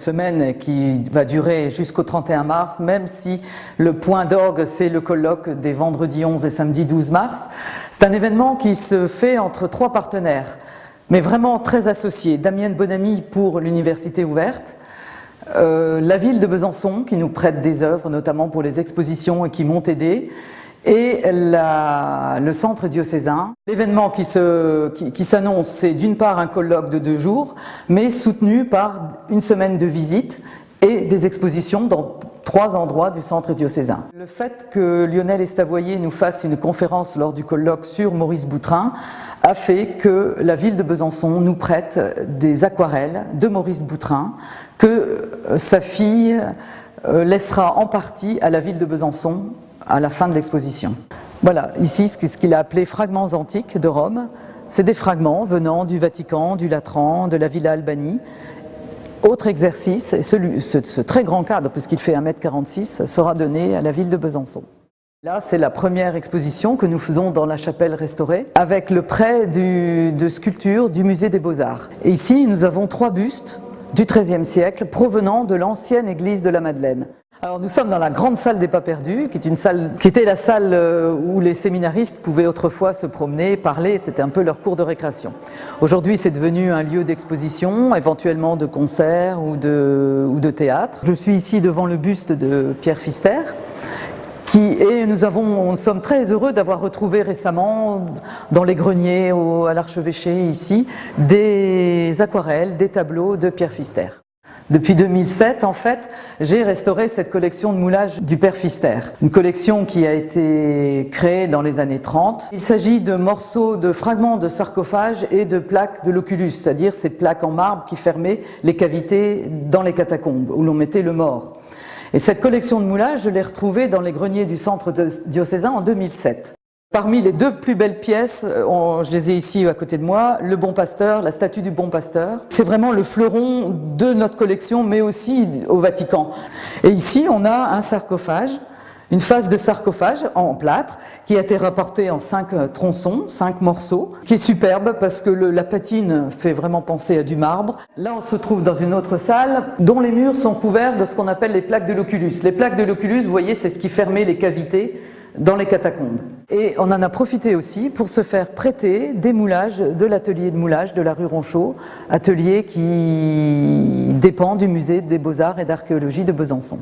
semaine qui va durer jusqu'au 31 mars, même si le point d'orgue, c'est le colloque des vendredis 11 et samedi 12 mars. C'est un événement qui se fait entre 3 partenaires, mais vraiment très associés. Damienne Bonamy pour l'Université ouverte, la ville de Besançon qui nous prête des œuvres, notamment pour les expositions et qui m'ont aidé, et le centre diocésain. L'événement qui s'annonce, c'est d'une part un colloque de 2 jours, mais soutenu par une semaine de visite et des expositions dans 3 endroits du centre diocésain. Le fait que Lionel Estavoyer nous fasse une conférence lors du colloque sur Maurice Boutrin a fait que la ville de Besançon nous prête des aquarelles de Maurice Boutrin que sa fille laissera en partie à la ville de Besançon à la fin de l'exposition. Voilà, ici ce qu'il a appelé fragments antiques de Rome. C'est des fragments venant du Vatican, du Latran, de la Villa Albani. Autre exercice, ce très grand cadre, puisqu'il fait 1,46 m, sera donné à la ville de Besançon. Là, c'est la première exposition que nous faisons dans la chapelle restaurée, avec le prêt de sculptures du musée des Beaux-Arts. Et ici, nous avons 3 bustes du XIIIe siècle provenant de l'ancienne église de la Madeleine. Alors nous sommes dans la grande salle des Pas Perdus, qui était la salle où les séminaristes pouvaient autrefois se promener, parler, c'était un peu leur cours de récréation. Aujourd'hui c'est devenu un lieu d'exposition, éventuellement de concert ou de théâtre. Je suis ici devant le buste de Pierre Pfister, et nous sommes très heureux d'avoir retrouvé récemment dans les greniers à l'archevêché ici des aquarelles, des tableaux de Pierre Pfister. Depuis 2007, en fait, j'ai restauré cette collection de moulage du Père Pfister. Une collection qui a été créée dans les années 30. Il s'agit de morceaux, de fragments de sarcophages et de plaques de l'oculus, c'est-à-dire ces plaques en marbre qui fermaient les cavités dans les catacombes, où l'on mettait le mort. Et cette collection de moulage, je l'ai retrouvée dans les greniers du centre diocésain en 2007. Parmi les 2 plus belles pièces, je les ai ici à côté de moi, le Bon Pasteur, la statue du Bon Pasteur. C'est vraiment le fleuron de notre collection, mais aussi au Vatican. Et ici, on a un sarcophage, une face de sarcophage en plâtre, qui a été rapportée en 5 tronçons, 5 morceaux, qui est superbe parce que la patine fait vraiment penser à du marbre. Là, on se trouve dans une autre salle, dont les murs sont couverts de ce qu'on appelle les plaques de l'oculus. Les plaques de l'oculus, vous voyez, c'est ce qui fermait les cavités dans les catacombes. Et on en a profité aussi pour se faire prêter des moulages de l'atelier de moulage de la rue Ronchot, atelier qui dépend du musée des Beaux-Arts et d'Archéologie de Besançon.